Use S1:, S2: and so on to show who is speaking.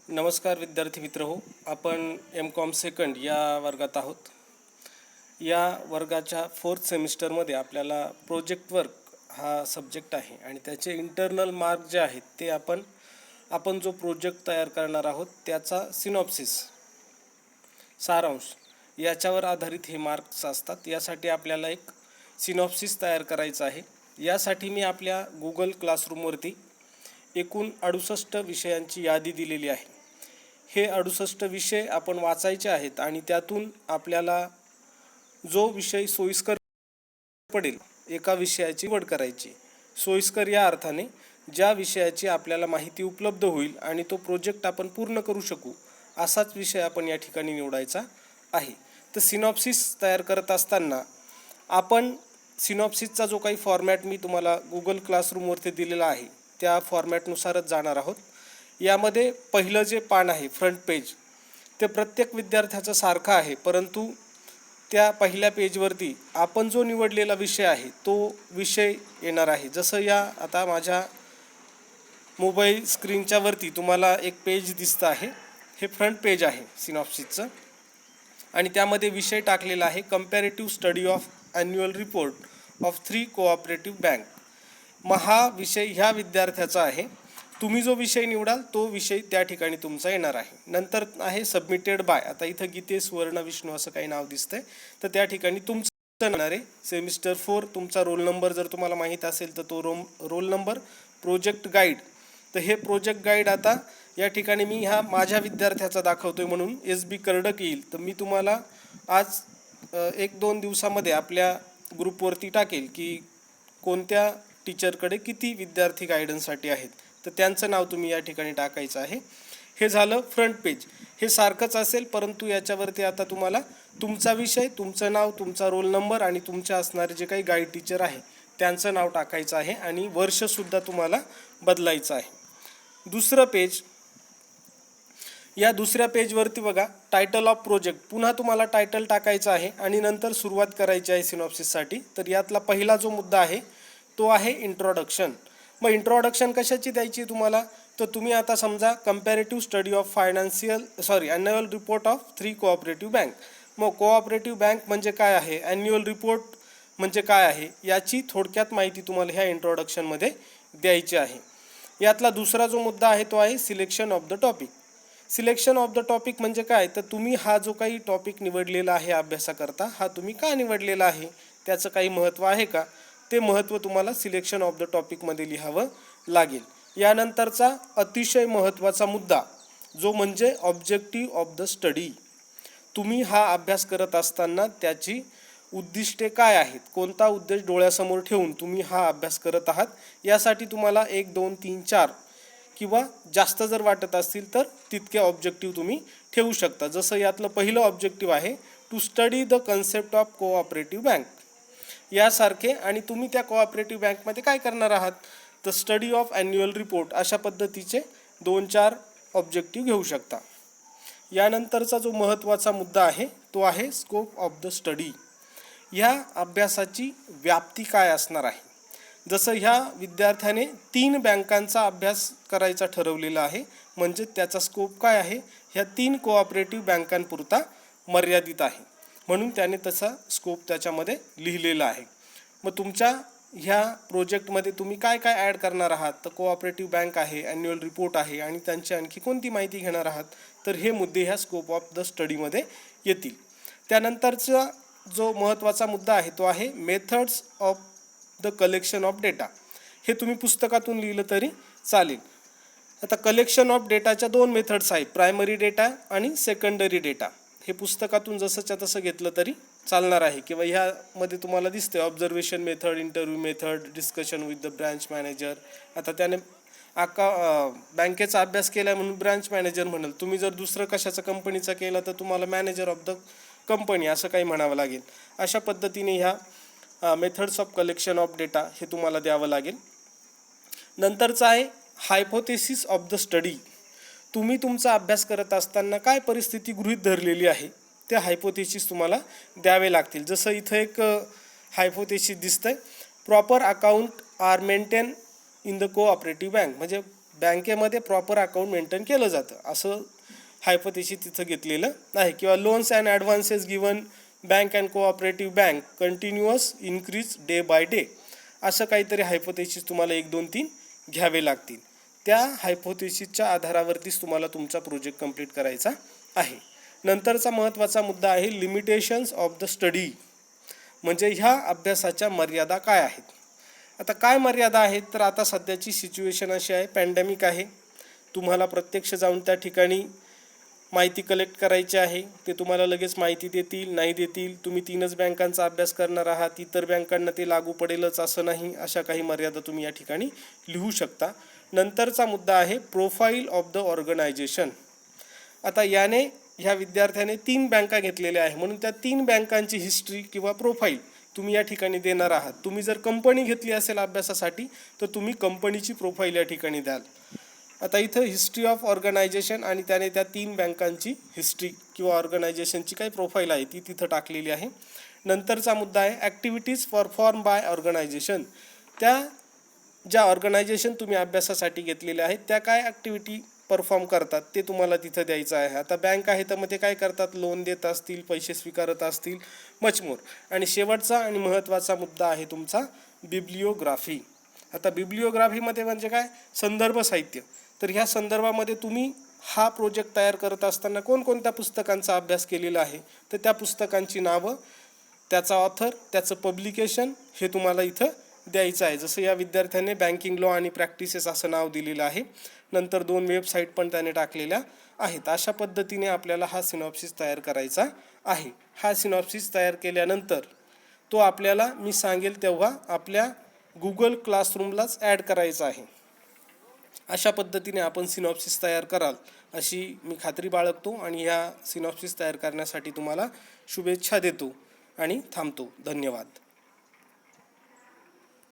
S1: नमस्कार विद्यार्थी मित्र हो, आपण M.Com सेकंड या वर्गात आहोत. या वर्गाच्या फोर्थ सेमिस्टरमध्ये आपल्याला प्रोजेक्ट वर्क हा सब्जेक्ट आहे आणि त्याचे इंटरनल मार्क जे आहेत ते आपण जो प्रोजेक्ट तयार करणार आहोत त्याचा सिनॉप्सिस सारांश याच्यावर आधारित हे मार्क्स असतात. यासाठी आपल्याला एक सिनॉप्सिस तयार करायचा आहे. यासाठी मी आपल्या गुगल क्लासरूमवरती एकूण 68 विषयांची यादी दिलेली आहे. हे 68 विषय आपण वाचायचे आहेत आणि त्यातून आपल्याला जो विषय सोयीस्कर पडेल एका विषयाची निवड करायची. सोयीस्कर या अर्थाने ज्या विषयाची आपल्याला माहिती उपलब्ध होईल आणि तो प्रोजेक्ट आपण पूर्ण करू शकू असाच विषय आपण या ठिकाणी निवडायचा आहे. तर सिनॉप्सिस तयार करत असताना आपण सिनॉप्सिसचा जो काही फॉर्मॅट मी तुम्हाला गुगल क्लासरूमवरती दिलेला आहे त्या फॉर्मॅटनुसारच जाणार आहोत. यामध्ये पहिलं जे पान आहे फ्रंट पेज ते प्रत्येक विद्यार्थ्याचं सारखं आहे, परंतु त्या पहिल्या पेजवरती आपण जो निवडलेला विषय आहे तो विषय येणार आहे. जसं या आता माझ्या मोबाईल स्क्रीनच्या वरती तुम्हाला एक पेज दिसतं आहे. हे फ्रंट पेज आहे सिनॉप्सिसचं आणि त्यामध्ये विषय टाकलेला आहे comparative study of annual report of 3 cooperative bank. हा विषय ह्या विद्यार्थ्याचा आहे. तुम्ही जो विषय निवडाल तो विषय त्या ठिकाणी तुमचा येणार आहे. नंतर आहे सबमिटेड बाय. आता इथं गीतेश वर्ण विष्णू असं काही नाव दिसतंय, तर त्या ठिकाणी तुमचं येणार आहे. सेमिस्टर 4 तुमचा रोल नंबर जर तुम्हाला माहीत असेल तर तो रोल नंबर. प्रोजेक्ट गाईड, तर हे प्रोजेक्ट गाईड आता या ठिकाणी मी ह्या माझ्या विद्यार्थ्याचा दाखवतोय म्हणून SB कर्डक येईल. तर मी तुम्हाला आज 1-2 दिवसामध्ये आपल्या ग्रुपवरती टाकेल की कोणत्या टीचरकडे किती विद्यार्थी गायडन्ससाठी आहेत, तर त्यांचं नाव तुम्ही या ठिकाणी टाकायचं आहे. हे झालं फ्रंट पेज. हे सारखंच असेल, परंतु याच्यावरती आता तुम्हाला तुमचा विषय, तुमचं नाव, तुमचा रोल नंबर आणि तुमच्या असणारे जे काही गाईड टीचर आहे त्यांचं नाव टाकायचं आहे आणि वर्षसुद्धा तुम्हाला बदलायचं आहे. दुसरं पेज, या दुसऱ्या पेजवरती बघा टायटल ऑफ प्रोजेक्ट. पुन्हा तुम्हाला टायटल टाकायचं आहे आणि नंतर सुरुवात करायची आहे सिनॉप्सिससाठी. तर यातला पहिला जो मुद्दा आहे तो आहे इंट्रोडक्शन. मग इंट्रोडक्शन कशाची द्यायची तुम्हाला, तर तुम्ही आता समजा comparative study of annual report of 3 cooperative bank. मग कोऑपरेटिव्ह बँक म्हणजे काय आहे, ॲन्युअल रिपोर्ट म्हणजे काय आहे, याची थोडक्यात माहिती तुम्हाला ह्या इंट्रोडक्शनमध्ये द्यायची आहे. यातला दुसरा जो मुद्दा आहे तो आहे selection of the topic. Selection of the topic म्हणजे काय, तर तुम्ही हा जो काही टॉपिक निवडलेला आहे अभ्यासाकरता, हा तुम्ही का निवडलेला आहे, त्याचं काही महत्त्व आहे का, ते महत्त्व तुम्हाला सिलेक्शन ऑफ द टॉपिकमध्ये लिहावं लागेल. यानंतरचा अतिशय महत्त्वाचा मुद्दा जो म्हणजे ऑब्जेक्टिव्ह ऑफ द स्टडी. तुम्ही हा अभ्यास करत असताना त्याची उद्दिष्टे काय आहेत, कोणता उद्देश डोळ्यासमोर ठेवून तुम्ही हा अभ्यास करत आहात, यासाठी तुम्हाला 1, 2, 3, 4 किंवा जास्त जर वाटत असतील तर तितके ऑब्जेक्टिव्ह तुम्ही ठेवू शकता. जसं यातलं पहिलं ऑब्जेक्टिव्ह आहे to study the concept of cooperative bank यासारखे. आणि तुम्ही त्या कोऑपरेटिव्ह बँकमध्ये काय करणार आहात, तर स्टडी ऑफ ॲन्युअल रिपोर्ट अशा पद्धतीचे 2-4 ऑब्जेक्टिव्ह घेऊ शकता. यानंतरचा जो महत्त्वाचा मुद्दा आहे तो आहे स्कोप ऑफ द स्टडी. ह्या अभ्यासाची व्याप्ती काय असणार आहे. जसं ह्या विद्यार्थ्याने 3 बँकांचा अभ्यास करायचा ठरवलेला आहे, म्हणजे त्याचा स्कोप काय आहे, ह्या 3 कोऑपरेटिव्ह बँकांपुरता मर्यादित आहे, म्हणून त्याने तसा स्कोप त्याच्यामध्ये लिहिलेला आहे. मग तुमच्या ह्या प्रोजेक्टमध्ये तुम्ही काय काय ॲड करणार आहात, तर कोऑपरेटिव्ह बँक आहे, ॲन्युअल रिपोर्ट आहे आणि त्यांची आणखी कोणती माहिती घेणार आहात, तर हे मुद्दे ह्या स्कोप ऑफ द स्टडीमध्ये येतील. त्यानंतरचा जो महत्त्वाचा मुद्दा आहे तो आहे methods of the collection of data. हे तुम्ही पुस्तकातून लिहिलं तरी चालेल. आता कलेक्शन ऑफ डेटाच्या 2 मेथड्स आहेत, प्रायमरी डेटा आणि सेकंडरी डेटा. हे पुस्तकातून जसंच्या तसं घेतलं तरी चालणार आहे किंवा ह्यामध्ये तुम्हाला दिसते observation method, interview method, discussion with the branch manager. आता त्याने बँकेचा अभ्यास केला म्हणून ब्रँच मॅनेजर म्हणाल, तुम्ही जर दुसरं कशाचा कंपनीचा केला तर तुम्हाला मॅनेजर ऑफ द कंपनी असं काही म्हणावं लागेल. अशा पद्धतीने ह्या methods of collection of data हे तुम्हाला द्यावं लागेल. नंतरचं आहे हायपोथेसिस ऑफ द स्टडी. तुम्ही तुमचा अभ्यास करत असताना काय परिस्थिती गृहीत धरलेली आहे ते हायपोथेसिस तुम्हाला द्यावे लागतील. जसं इथं एक हायपोथेसिस दिसतंय, proper account are maintain in the cooperative bank. म्हणजे बँकेमध्ये प्रॉपर अकाउंट मेंटेन केलं जातं असं हायपोथेसिस तिथं घेतलेलं आहे. किंवा loans and advances given bank and cooperative bank continuous increase day by day, असं काहीतरी हायपोथेसिस तुम्हाला 1, 2, 3 घ्यावे लागतील. त्या हायपोथेसिसच्या आधारावरतीच तुम्हाला तुमचा प्रोजेक्ट कंप्लीट करायचा आहे. नंतरचा महत्त्वाचा मुद्दा आहे लिमिटेशन्स ऑफ द स्टडी, म्हणजे ह्या अभ्यासाच्या मर्यादा काय आहेत. आता काय मर्यादा आहेत, तर आता सध्याची सिच्युएशन अशी आहे, पॅन्डेमिक आहे, तुम्हाला प्रत्यक्ष जाऊन त्या ठिकाणी माहिती कलेक्ट करायची आहे. ते तुम्हाला लगेच माहिती देतील नाही देतील. तुम्ही 3च बँकांचा अभ्यास करणार आहात, इतर बँकांना ते लागू पडेलच असं नाही. अशा काही मर्यादा तुम्ही या ठिकाणी लिहू शकता. नंतरचा मुद्दा आहे प्रोफाईल ऑफ द ऑर्गनायझेशन. आता याने ह्या विद्यार्थ्याने 3 बँका घेतलेल्या आहे, म्हणून त्या 3 बँकांची हिस्ट्री किंवा प्रोफाईल तुम्ही या ठिकाणी देणार आहात. तुम्ही जर कंपनी घेतली असेल अभ्यासासाठी तर तुम्ही कंपनीची प्रोफाईल या ठिकाणी द्याल. आता इथं हिस्ट्री ऑफ ऑर्गनायझेशन आणि त्याने त्या 3 बँकांची हिस्ट्री किंवा ऑर्गनायझेशनची काही प्रोफाईल आहे ती तिथं टाकलेली आहे. नंतरचा मुद्दा आहे ॲक्टिव्हिटीज परफॉर्म बाय ऑर्गनायझेशन. त्या ज्या ऑर्गनायझेशन तुम्ही अभ्यासासाठी घेतलेल्या आहेत त्या काय ॲक्टिव्हिटी परफॉर्म करतात ते तुम्हाला तिथं द्यायचं आहे. आता बँक आहे तर मग ते काय करतात, लोन देत असतील, पैसे स्वीकारत असतील, मचमोर. आणि शेवटचा आणि महत्त्वाचा मुद्दा आहे तुमचा बिब्लिओग्राफी. आता बिब्लिओग्राफीमध्ये म्हणजे काय, संदर्भ साहित्य. तर ह्या संदर्भामध्ये तुम्ही हा प्रोजेक्ट तयार करत असताना कोणकोणत्या पुस्तकांचा अभ्यास केलेला आहे तर त्या पुस्तकांची नावं, त्याचा ऑथर, त्याचं पब्लिकेशन हे तुम्हाला इथं द्यायचं आहे. जसं या विद्यार्थ्याने बँकिंग लॉ आणि प्रॅक्टिसेस असं नाव दिलेलं आहे. नंतर 2 वेबसाईट पण त्याने टाकलेल्या आहेत. अशा पद्धतीने आपल्याला हा सिनॉप्सिस तयार करायचा आहे. हा सिनॉप्सिस तयार केल्यानंतर तो आपल्याला मी सांगेल तेव्हा आपल्या गुगल क्लासरूमलाच ॲड करायचा आहे. अशा पद्धतीने आपण सिनॉप्सिस तयार कराल अशी मी खात्री बाळगतो आणि ह्या सिनॉप्सिस तयार करण्यासाठी तुम्हाला शुभेच्छा देतो आणि थांबतो. धन्यवाद.